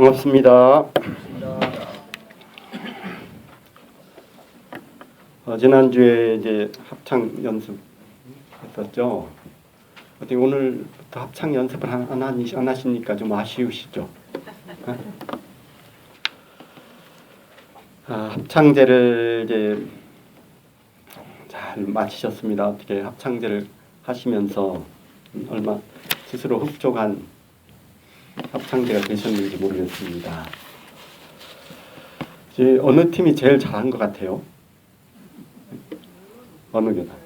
반갑습니다. 지난주에 이제 합창 연습했었죠. 어떻게 오늘부터 합창 연습을 안 하시니까 좀 아쉬우시죠? 합창제를 이제 잘 마치셨습니다. 어떻게 합창제를 하시면서 얼마 스스로 흡족한 합창제가 되셨는지 모르겠습니다. 어느 팀이 제일 잘한 것 같아요? 어느 교당?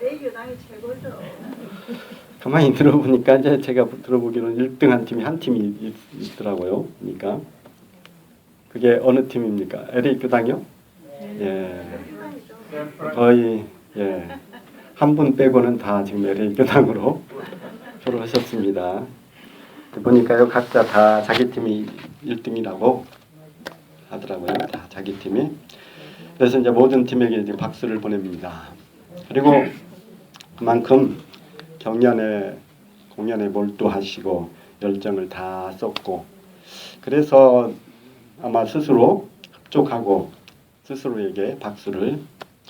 LA 교당이 최고죠. 가만히 들어보니까 이제 제가 들어보기로는 1등한 팀이 한 팀이 있더라고요. 그러니까 그게 어느 팀입니까? LA 교당이요? 예, 거의 한 분 빼고는 다 지금 LA 교당으로 졸업하셨습니다. 보니까요, 각자 다 자기 팀이 1등이라고 하더라고요. 다 자기 팀이. 그래서 이제 모든 팀에게 이제 박수를 보냅니다. 그리고 그만큼 공연에 몰두하시고 열정을 다 쏟고, 그래서 아마 스스로 흡족하고 스스로에게 박수를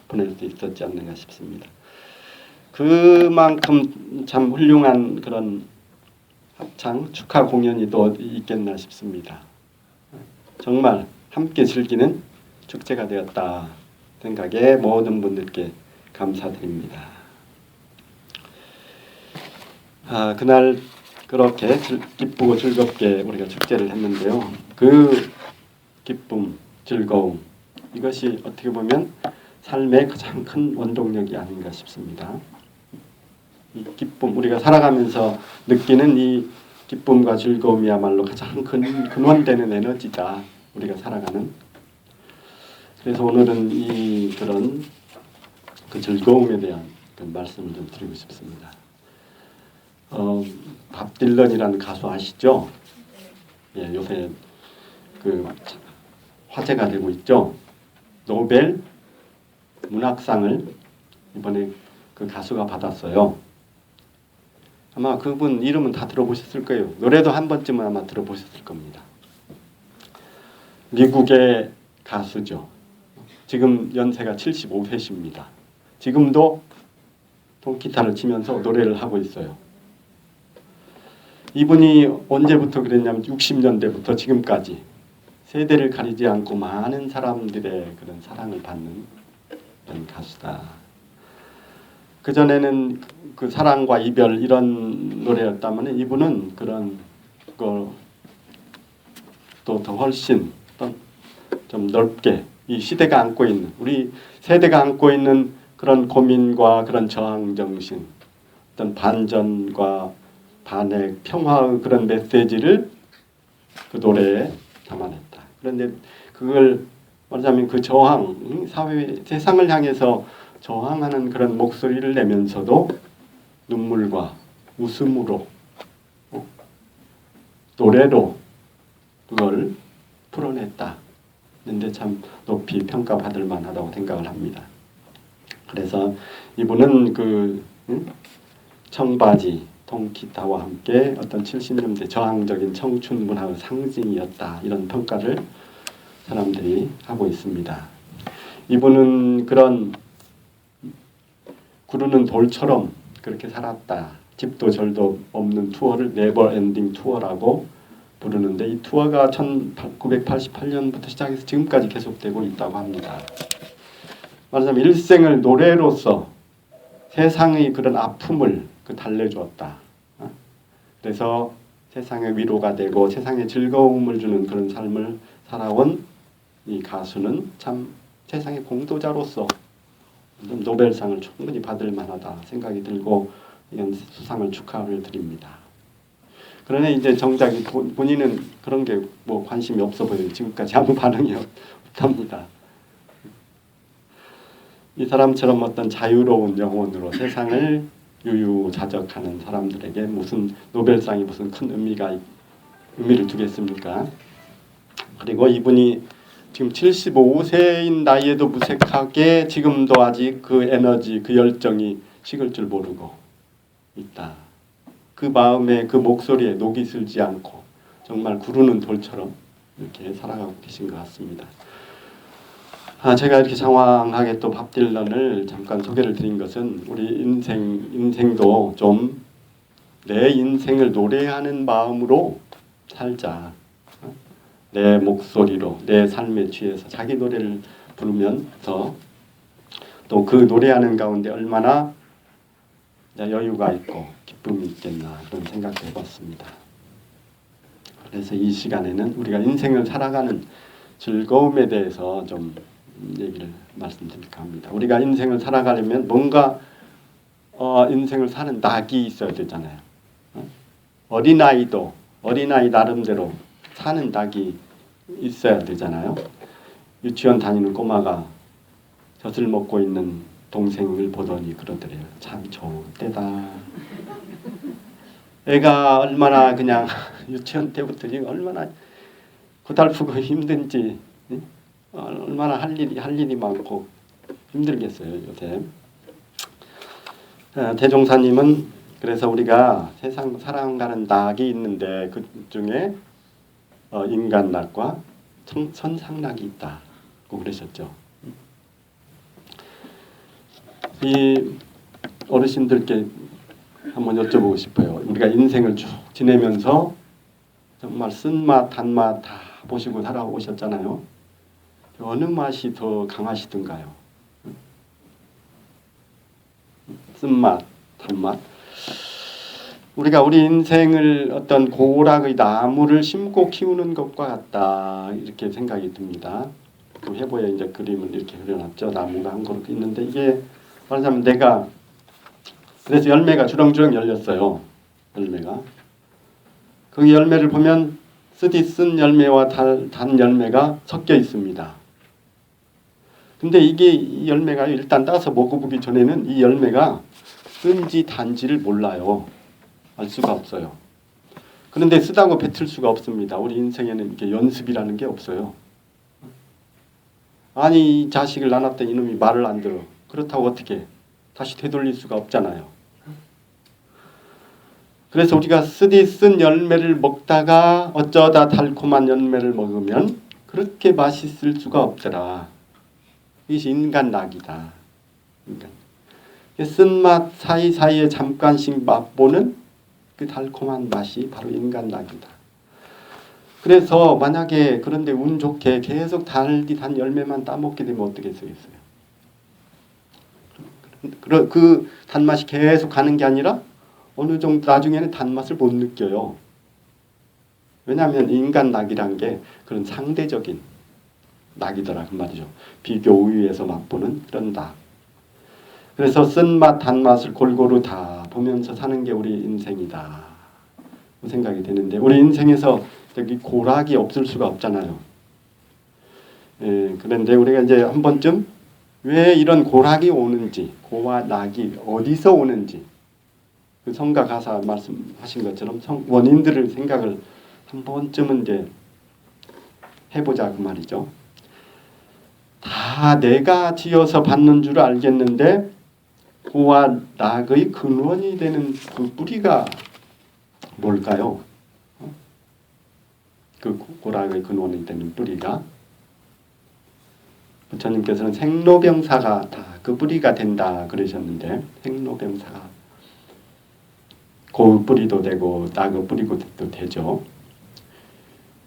보낼 수 있었지 않는가 싶습니다. 그만큼 참 훌륭한 그런 합창 축하 공연이 또 있겠나 싶습니다. 정말 함께 즐기는 축제가 되었다 생각에 모든 분들께 감사드립니다. 그날 그렇게 기쁘고 즐겁게 우리가 축제를 했는데요. 그 기쁨, 즐거움, 이것이 어떻게 보면 삶의 가장 큰 원동력이 아닌가 싶습니다. 이 기쁨, 우리가 살아가면서 느끼는 이 기쁨과 즐거움이야말로 가장 근원되는 에너지다. 우리가 살아가는. 그래서 오늘은 그런 그 즐거움에 대한 그 말씀을 좀 드리고 싶습니다. 밥 딜런이라는 가수 아시죠? 예, 요새 그 화제가 되고 있죠. 노벨 문학상을 이번에 그 가수가 받았어요. 아마 그분 이름은 다 들어보셨을 거예요. 노래도 한 번쯤은 아마 들어보셨을 겁니다. 미국의 가수죠. 지금 연세가 75세십니다. 지금도 통기타를 치면서 노래를 하고 있어요. 이분이 언제부터 그랬냐면 60년대부터 지금까지 세대를 가리지 않고 많은 사람들의 그런 사랑을 받는 그런 가수다. 그전에는 그 사랑과 이별 이런 노래였다면 이분은 그런 거 또 더 훨씬 좀 넓게 이 시대가 안고 있는, 우리 세대가 안고 있는 그런 고민과 그런 저항 정신, 어떤 반전과 반핵, 평화의 그런 메시지를 그 노래에 담아냈다. 그런데 그걸 말하자면 그 저항, 세상을 향해서 저항하는 그런 목소리를 내면서도 눈물과 웃음으로 노래로 그걸 풀어냈다. 근데 참 높이 평가받을 만하다고 생각을 합니다. 그래서 이분은 그 청바지, 통기타와 함께 어떤 70년대 저항적인 청춘 문화의 상징이었다. 이런 평가를 사람들이 하고 있습니다. 이분은 그런 구르는 돌처럼 그렇게 살았다. 집도 절도 없는 투어를 네버 엔딩 투어라고 부르는데, 이 투어가 1988년부터 시작해서 지금까지 계속되고 있다고 합니다. 말하자면 일생을 노래로서 세상의 그런 아픔을 달래주었다. 그래서 세상의 위로가 되고 세상에 즐거움을 주는 그런 삶을 살아온 이 가수는 참 세상의 공도자로서 노벨상을 충분히 받을 만하다 생각이 들고 이런 수상을 축하를 드립니다. 그러나 이제 정작 본인은 그런 게 뭐 관심이 없어 보여요. 지금까지 아무 반응이 없답니다. 이 사람처럼 어떤 자유로운 영혼으로 세상을 유유자적하는 사람들에게 무슨 노벨상이 무슨 큰 의미를 두겠습니까? 그리고 이분이 지금 75세인 나이에도 무색하게 지금도 아직 그 에너지, 그 열정이 식을 줄 모르고 있다. 그 마음에, 그 목소리에 녹이 슬지 않고 정말 구르는 돌처럼 이렇게 살아가고 계신 것 같습니다. 제가 이렇게 장황하게 또 밥 딜런을 잠깐 소개를 드린 것은 우리 인생도 좀 내 인생을 노래하는 마음으로 살자. 내 목소리로 내 삶에 취해서 자기 노래를 부르면서 또 그 노래하는 가운데 얼마나 여유가 있고 기쁨이 있겠나 그런 생각도 해봤습니다. 그래서 이 시간에는 우리가 인생을 살아가는 즐거움에 대해서 좀 얘기를 말씀드릴까 합니다. 우리가 인생을 살아가려면 뭔가 인생을 사는 낙이 있어야 되잖아요. 어린아이도 어린아이 나름대로 사는 낙이 있어야 되잖아요. 유치원 다니는 꼬마가 젖을 먹고 있는 동생을 보더니 그러더래요. 참 좋은 때다. 애가 얼마나 그냥 유치원 때부터 지금 얼마나 고달프고 힘든지 얼마나 할 일이 많고 힘들겠어요 요새. 대종사님은 그래서 우리가 세상 살아가는 낙이 있는데 그 중에 인간 낙과 선상낙이 있다고 그러셨죠. 이 어르신들께 한번 여쭤보고 싶어요. 우리가 인생을 쭉 지내면서 정말 쓴맛 단맛 다 보시고 살아오셨잖아요. 어느 맛이 더 강하시던가요? 쓴맛 단맛. 우리가 우리 인생을 어떤 고락의 나무를 심고 키우는 것과 같다 이렇게 생각이 듭니다. 그 회보에 이제 그림을 이렇게 그려놨죠. 나무가 한 그루 있는데 이게 말하자면 내가 그래서 열매가 주렁주렁 열렸어요. 열매가 그 열매를 보면 쓰디 쓴 열매와 단 열매가 섞여 있습니다. 근데 이게 이 열매가 일단 따서 먹어보기 전에는 이 열매가 쓴지 단지를 몰라요. 알 수가 없어요. 그런데 쓰다고 뱉을 수가 없습니다. 우리 인생에는 이렇게 연습이라는 게 없어요. 아니 이 자식을 낳았더니 이놈이 말을 안 들어. 그렇다고 어떻게 다시 되돌릴 수가 없잖아요. 그래서 우리가 쓰디 쓴 열매를 먹다가 어쩌다 달콤한 열매를 먹으면 그렇게 맛있을 수가 없더라. 이것이 인간 낙이다. 쓴맛 사이사이에 잠깐씩 맛보는 그 달콤한 맛이 바로 인간 낙이다. 그래서 만약에 그런데 운 좋게 계속 단 열매만 따먹게 되면 어떻게 되겠어요? 그 단맛이 계속 가는 게 아니라 어느 정도 나중에는 단맛을 못 느껴요. 왜냐하면 인간 낙이란 게 그런 상대적인 낙이더라 그 말이죠. 비교 우위에서 맛보는 그런 낙. 그래서 쓴맛 단맛을 골고루 다 보면서 사는 게 우리 인생이다 생각이 되는데 우리 인생에서 여기 고락이 없을 수가 없잖아요. 그런데 우리가 이제 한 번쯤 왜 이런 고락이 오는지 고와 낙이 어디서 오는지 그 성가 가사 말씀하신 것처럼 원인들을 생각을 한 번쯤은 이제 해보자 그 말이죠. 다 내가 지어서 받는 줄 알겠는데 고와 낙의 근원이 되는 그 뿌리가 뭘까요? 그 고락의 근원이 되는 뿌리가 부처님께서는 생로병사가 다 그 뿌리가 된다 그러셨는데 생로병사가 고의 뿌리도 되고 낙의 뿌리도 되죠.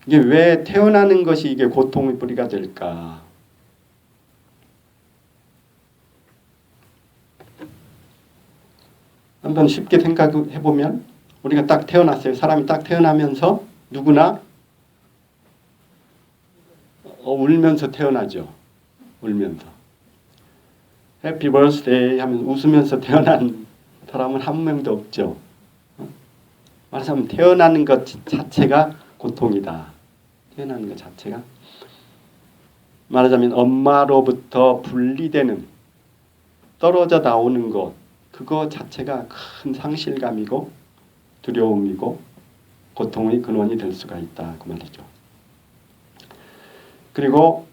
이게 왜 태어나는 것이 이게 고통의 뿌리가 될까? 한번 쉽게 생각해 보면 우리가 딱 태어났어요. 사람이 딱 태어나면서 누구나 울면서 태어나죠. 울면서 해피 버스데이 하면 웃으면서 태어난 사람은 한 명도 없죠. 말하자면 태어나는 것 자체가 고통이다. 태어나는 것 자체가 말하자면 엄마로부터 분리되는 떨어져 나오는 것 그거 자체가 큰 상실감이고 두려움이고 고통의 근원이 될 수가 있다 그 말이죠. 그리고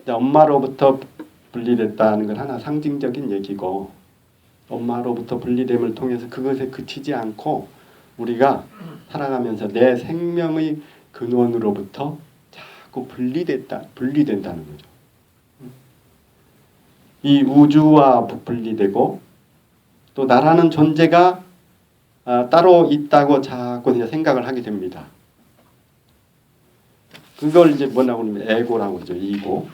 엄마로부터 분리됐다는 건 하나 상징적인 얘기고 엄마로부터 분리됨을 통해서 그것에 그치지 않고 우리가 살아가면서 내 생명의 근원으로부터 자꾸 분리된다는 거죠. 이 우주와 분리되고 또 나라는 존재가 따로 있다고 자꾸 이제 생각을 하게 됩니다. 그걸 이제 뭐라고 하면 에고라고 그러죠. 이고.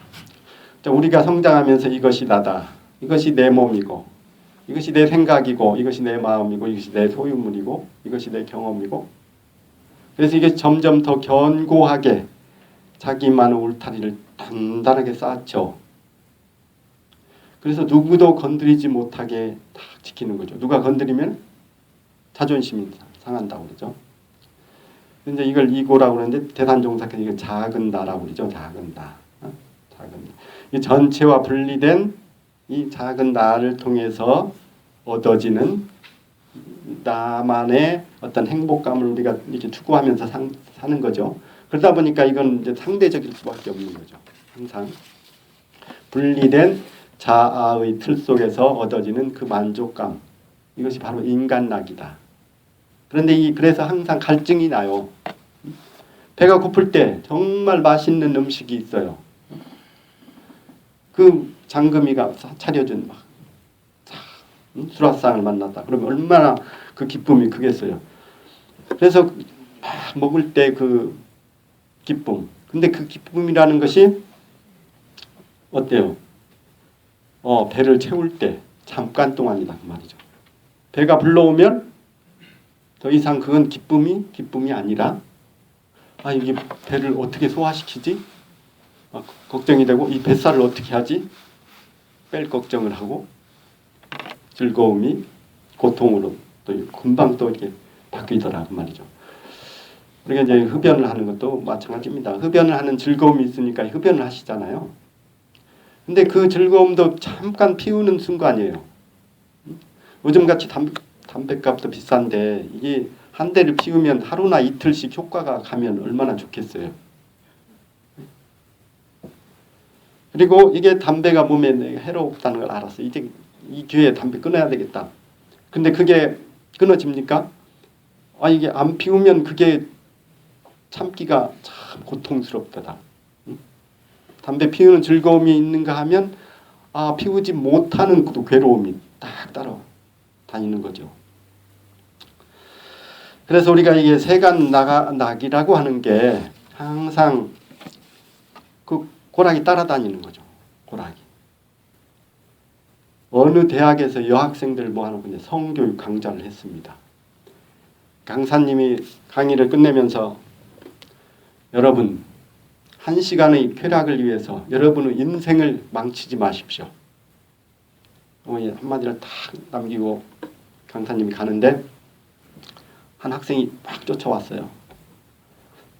우리가 성장하면서 이것이 나다. 이것이 내 몸이고 이것이 내 생각이고 이것이 내 마음이고 이것이 내 소유물이고 이것이 내 경험이고 그래서 이게 점점 더 견고하게 자기만의 울타리를 단단하게 쌓죠. 그래서 누구도 건드리지 못하게 딱 지키는 거죠. 누가 건드리면 자존심이 상한다고 그러죠. 이제 이걸 이고라고 그러는데 대단종사께서 이걸 작은 나라고 그러죠. 작은 나. 작은 나. 이 전체와 분리된 이 작은 나를 통해서 얻어지는 나만의 어떤 행복감을 우리가 이렇게 추구하면서 사는 거죠. 그러다 보니까 이건 이제 상대적일 수밖에 없는 거죠. 항상 분리된 자아의 틀 속에서 얻어지는 그 만족감, 이것이 바로 인간락이다. 그런데 그래서 항상 갈증이 나요. 배가 고플 때 정말 맛있는 음식이 있어요. 그 장금이가 차려준 막 수라상을 만났다. 그러면 얼마나 그 기쁨이 크겠어요. 그래서 막 먹을 때 그 기쁨. 근데 그 기쁨이라는 것이 어때요? 배를 채울 때 잠깐 동안이다 그 말이죠. 배가 불러오면 더 이상 그건 기쁨이 아니라 이게 배를 어떻게 소화시키지? 걱정이 되고 이 뱃살을 어떻게 하지? 뺄 걱정을 하고 즐거움이 고통으로 또 금방 또 이렇게 바뀌더라 그 말이죠. 우리가 이제 흡연을 하는 것도 마찬가지입니다. 흡연을 하는 즐거움이 있으니까 흡연을 하시잖아요. 근데 그 즐거움도 잠깐 피우는 순간이에요. 요즘같이 담배값도 비싼데 이게 한 대를 피우면 하루나 이틀씩 효과가 가면 얼마나 좋겠어요. 그리고 이게 담배가 몸에 해롭다는 걸 알았어. 이제 이 기회에 담배 끊어야 되겠다. 근데 그게 끊어집니까? 이게 안 피우면 그게 참기가 참 고통스럽다. 담배 피우는 즐거움이 있는가 하면 피우지 못하는 그 괴로움이 딱 따라다니는 거죠. 그래서 우리가 이게 세간낙이라고 하는 게 항상 그 고락이 따라다니는 거죠. 고락이. 어느 대학에서 여학생들 모아놓고 이제 성교육 강좌를 했습니다. 강사님이 강의를 끝내면서 여러분 1시간의 쾌락을 위해서 여러분의 인생을 망치지 마십시오. 한마디를 딱 남기고 강사님이 가는데 한 학생이 막 쫓아왔어요.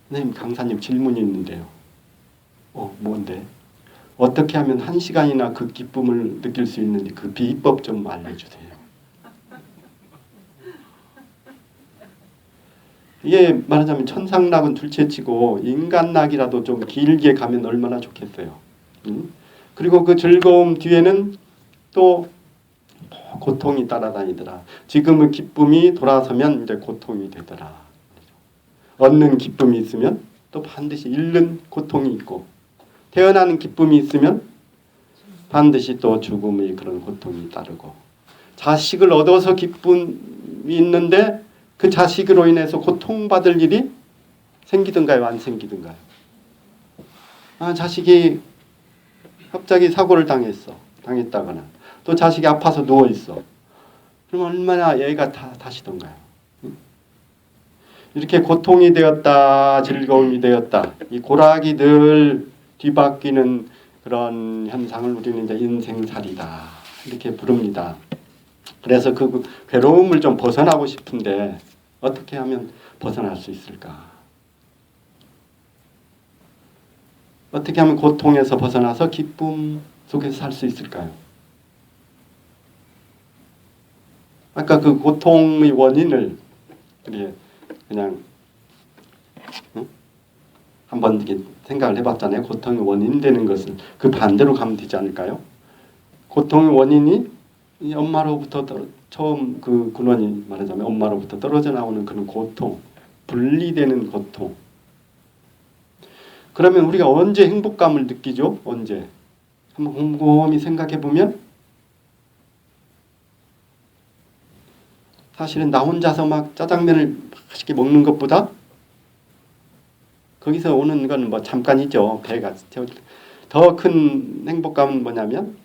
선생님, 강사님 질문이 있는데요. 뭔데? 어떻게 하면 1시간이나 그 기쁨을 느낄 수 있는지 그 비법 좀 알려주세요. 이게 말하자면 천상락은 둘째치고 인간락이라도 좀 길게 가면 얼마나 좋겠어요. 그리고 그 즐거움 뒤에는 또 고통이 따라다니더라. 지금의 기쁨이 돌아서면 이제 고통이 되더라. 얻는 기쁨이 있으면 또 반드시 잃는 고통이 있고 태어나는 기쁨이 있으면 반드시 또 죽음의 그런 고통이 따르고 자식을 얻어서 기쁨이 있는데 그 자식으로 인해서 고통받을 일이 생기든가요? 안 생기든가요? 자식이 갑자기 사고를 당했다거나 또 자식이 아파서 누워있어. 그럼 얼마나 애가 다시던가요? 이렇게 고통이 되었다, 즐거움이 되었다. 이 고락이 늘 뒤바뀌는 그런 현상을 우리는 이제 인생살이다. 이렇게 부릅니다. 그래서 그 괴로움을 좀 벗어나고 싶은데 어떻게 하면 벗어날 수 있을까? 어떻게 하면 고통에서 벗어나서 기쁨 속에서 살 수 있을까요? 아까 그 고통의 원인을 그냥 한번 이렇게 생각을 해봤잖아요. 고통의 원인 되는 것은 그 반대로 가면 되지 않을까요? 고통의 원인이 이 엄마로부터 처음 그 근원이 말하자면 엄마로부터 떨어져 나오는 그런 고통, 분리되는 고통. 그러면 우리가 언제 행복감을 느끼죠? 언제? 한번 곰곰이 생각해 보면 사실은 나 혼자서 막 짜장면을 맛있게 먹는 것보다 거기서 오는 건 뭐 잠깐이죠. 배가 채워질 때. 더 큰 행복감은 뭐냐면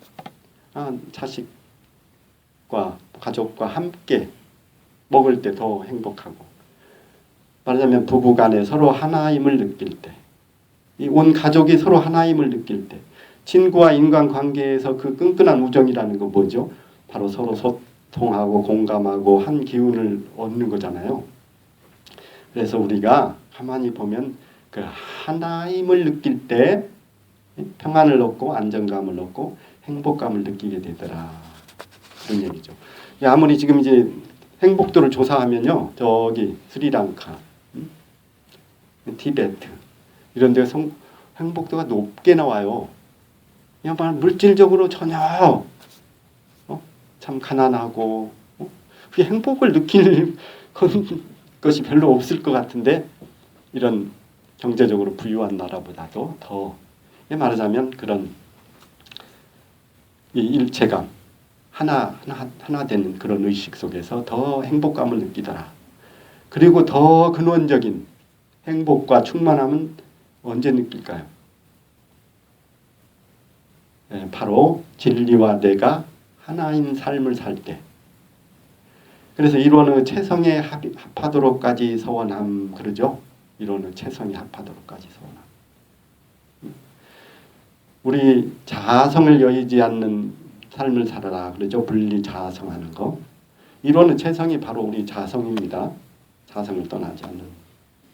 자식과 가족과 함께 먹을 때 더 행복하고, 말하자면 부부간에 서로 하나임을 느낄 때, 이 온 가족이 서로 하나임을 느낄 때, 친구와 인간관계에서 그 끈끈한 우정이라는 거 뭐죠? 바로 서로 소통하고 공감하고 한 기운을 얻는 거잖아요. 그래서 우리가 가만히 보면 그 하나임을 느낄 때 평안을 얻고 안정감을 얻고 행복감을 느끼게 되더라. 그런 얘기죠. 아무리 지금 이제 행복도를 조사하면요, 저기 스리랑카, 티베트 이런 데서 행복도가 높게 나와요. 그냥 물질적으로 전혀 참 가난하고 그 행복을 느낄 것이 별로 없을 것 같은데, 이런 경제적으로 부유한 나라보다도 더, 말하자면 그런 이 일체감, 하나 되는 그런 의식 속에서 더 행복감을 느끼더라. 그리고 더 근원적인 행복과 충만함은 언제 느낄까요? 바로 진리와 내가 하나인 삶을 살 때. 그래서 이론의 최성에 합하도록까지 서원함 그러죠. 이론의 최성에 합하도록까지 서원함. 우리 자아성을 여의지 않는 삶을 살아라 그러죠. 분리 자아성하는 거. 이론의 최성이 바로 우리 자성입니다. 자성을 떠나지 않는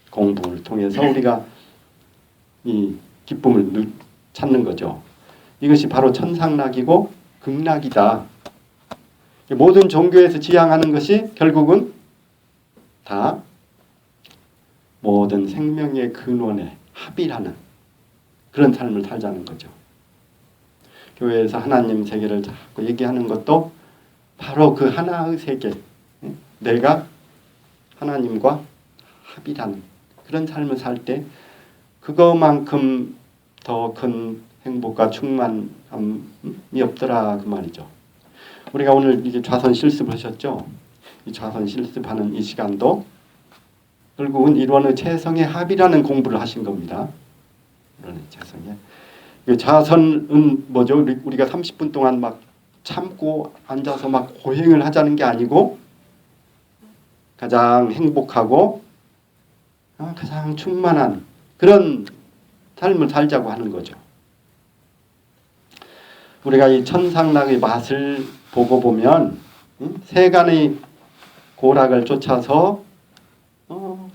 공부를 통해서 우리가 이 기쁨을 찾는 거죠. 이것이 바로 천상락이고 극락이다. 모든 종교에서 지향하는 것이 결국은 다 모든 생명의 근원에 합이라는 그런 삶을 살자는 거죠. 교회에서 하나님 세계를 자꾸 얘기하는 것도 바로 그 하나의 세계, 내가 하나님과 합이라는 그런 삶을 살 때 그거만큼 더 큰 행복과 충만함이 없더라 그 말이죠. 우리가 오늘 이게 좌선 실습하셨죠? 이 좌선 실습하는 이 시간도 결국은 이론의 최성의 합이라는 공부를 하신 겁니다. 이론의 최성의. 자선은 뭐죠? 우리가 30분 동안 막 참고 앉아서 막 고행을 하자는 게 아니고 가장 행복하고 가장 충만한 그런 삶을 살자고 하는 거죠. 우리가 이 천상락의 맛을 보고 보면 세간의 고락을 쫓아서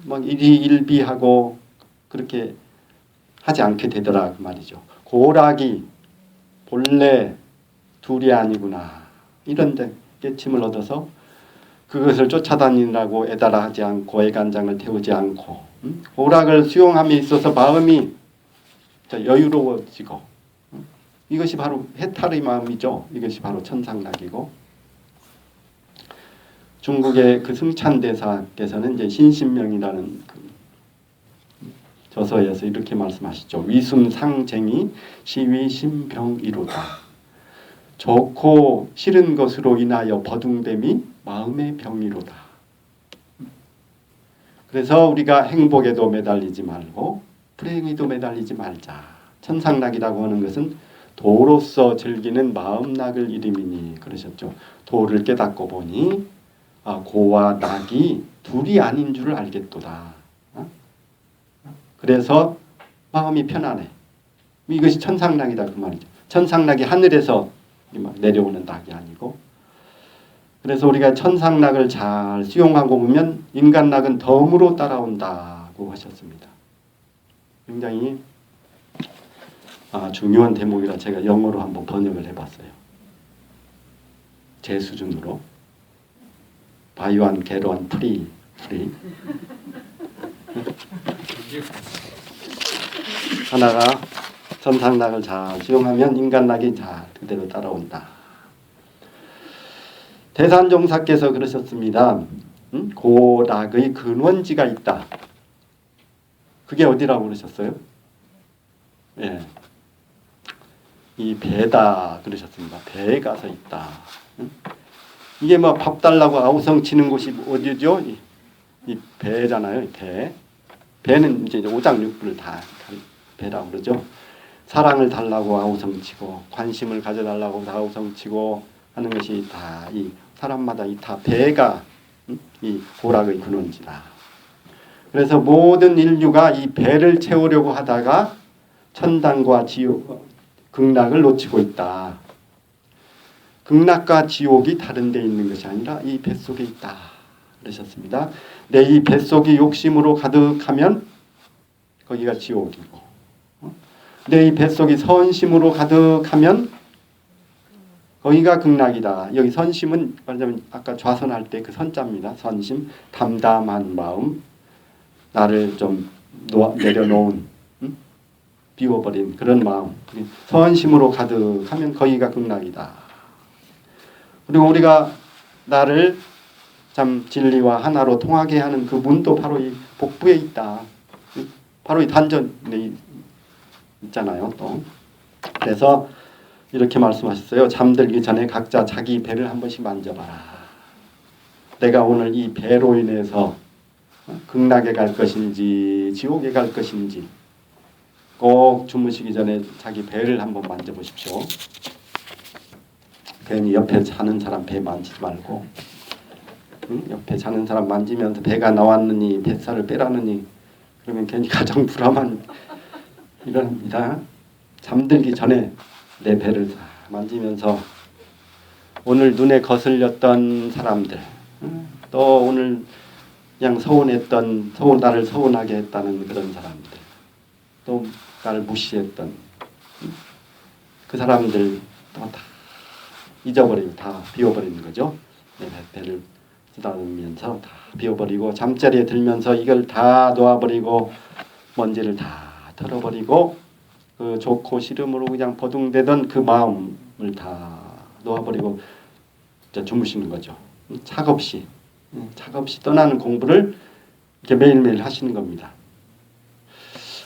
막 일희일비하고 그렇게 하지 않게 되더라 그 말이죠. 고락이 본래 둘이 아니구나 이런 데 깨침을 얻어서 그것을 쫓아다니라고 애달아 하지 않고 애간장을 태우지 않고 고락을 수용함에 있어서 마음이 여유로워지고 이것이 바로 해탈의 마음이죠. 이것이 바로 천상락이고, 중국의 그 승찬대사께서는 이제 신신명이라는 그 저서에서 이렇게 말씀하시죠. 위숨상쟁이 시위심병이로다. 좋고 싫은 것으로 인하여 버둥됨이 마음의 병이로다. 그래서 우리가 행복에도 매달리지 말고 불행에도 매달리지 말자. 천상락이라고 하는 것은 도로서 즐기는 마음락을 이름이니 그러셨죠. 도를 깨닫고 보니 고와 낙이 둘이 아닌 줄을 알겠도다. 그래서 마음이 편안해. 이것이 천상락이다 그 말이죠. 천상락이 하늘에서 내려오는 낙이 아니고, 그래서 우리가 천상락을 잘 수용하고 보면 인간락은 덤으로 따라온다고 하셨습니다. 굉장히 중요한 대목이라 제가 영어로 한번 번역을 해봤어요. 제 수준으로. Buy one, get one free. 하나가 천상락을 잘 수용하면 인간락이 잘 그대로 따라온다. 대산종사께서 그러셨습니다. 고락의 근원지가 있다. 그게 어디라고 그러셨어요? 예, 이 배다 그러셨습니다. 배에 가서 있다. 이게 뭐 밥 달라고 아우성 치는 곳이 어디죠? 이 배잖아요. 배. 배는 이제 오장육부를 다 배라고 그러죠. 사랑을 달라고 아우성 치고 관심을 가져달라고 아우성 치고 하는 것이 다 이 사람마다 이 다 배가 이 고락의 근원지다. 그래서 모든 인류가 이 배를 채우려고 하다가 천당과 지옥, 극락을 놓치고 있다. 극락과 지옥이 다른 데 있는 것이 아니라 이 뱃속에 있다. 그러셨습니다. 내 이 뱃속이 욕심으로 가득하면 거기가 지옥이고, 내 이 뱃속이 선심으로 가득하면 거기가 극락이다. 여기 선심은 말하자면 아까 좌선할 때 그 선자입니다. 선심, 담담한 마음, 나를 좀 내려놓은, 비워버린 그런 마음. 선심으로 가득하면 거기가 극락이다. 그리고 우리가 나를 참 진리와 하나로 통하게 하는 그 문도 바로 이 복부에 있다. 바로 이 단전에 있잖아요. 또 그래서 이렇게 말씀하셨어요. 잠들기 전에 각자 자기 배를 한 번씩 만져봐라. 내가 오늘 이 배로 인해서 극락에 갈 것인지 지옥에 갈 것인지 꼭 주무시기 전에 자기 배를 한번 만져보십시오. 괜히 옆에 자는 사람 배 만지지 말고, 옆에 자는 사람 만지면서 배가 나왔느니 뱃살을 빼라느니 그러면 괜히 가정 불화만 일어납니다. 잠들기 전에 내 배를 만지면서 오늘 눈에 거슬렸던 사람들, 또 오늘 그냥 나를 서운하게 했다는 그런 사람들, 또 나를 무시했던 그 사람들 또 다 잊어버리고 다 비워버리는 거죠. 내 배를 쓰다듬으면서 다 비워버리고 잠자리에 들면서 이걸 다 놓아버리고 먼지를 다 털어버리고 그 좋고 싫음으로 그냥 버둥대던 그 마음을 다 놓아버리고 이제 주무시는 거죠. 착없이 떠나는 공부를 이렇게 매일매일 하시는 겁니다.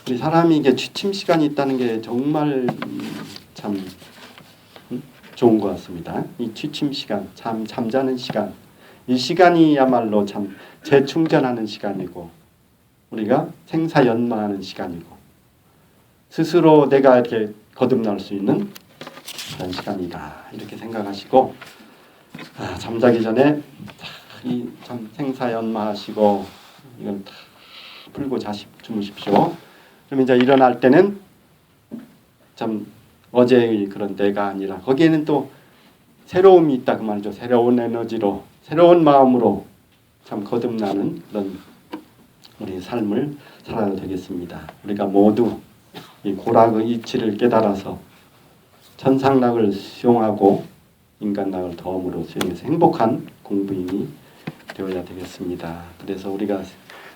우리 사람이 이게 취침 시간이 있다는 게 정말 참 좋은 것 같습니다. 이 취침 시간, 잠자는 시간, 이 시간이야말로 참 재충전하는 시간이고 우리가 생사연마하는 시간이고 스스로 내가 이렇게 거듭날 수 있는 그런 시간이다 이렇게 생각하시고 잠자기 전에 이 참 생사연마하시고 이걸 다 풀고 주무십시오. 그럼 이제 일어날 때는 참 어제의 그런 내가 아니라 거기에는 또 새로움이 있다 그 말이죠. 새로운 에너지로 새로운 마음으로 참 거듭나는 그런 우리 삶을 살아야 되겠습니다. 우리가 모두 이 고락의 이치를 깨달아서 천상락을 수용하고 인간락을 덤으로 수용해서 행복한 공부인이 되어야 되겠습니다. 그래서 우리가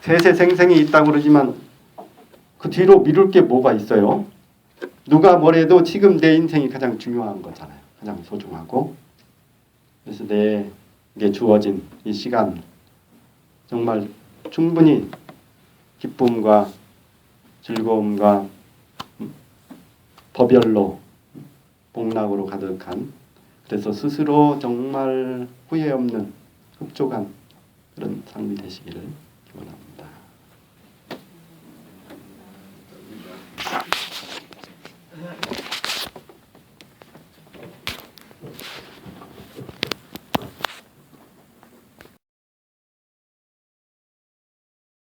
세세생생이 있다고 그러지만 그 뒤로 미룰 게 뭐가 있어요? 누가 뭐래도 지금 내 인생이 가장 중요한 거잖아요. 가장 소중하고. 그래서 내게 주어진 이 시간 정말 충분히 기쁨과 즐거움과 법열로 복락으로 가득한 그래서 스스로 정말 후회 없는 흡족한 그런 삶이 되시기를 기원합니다.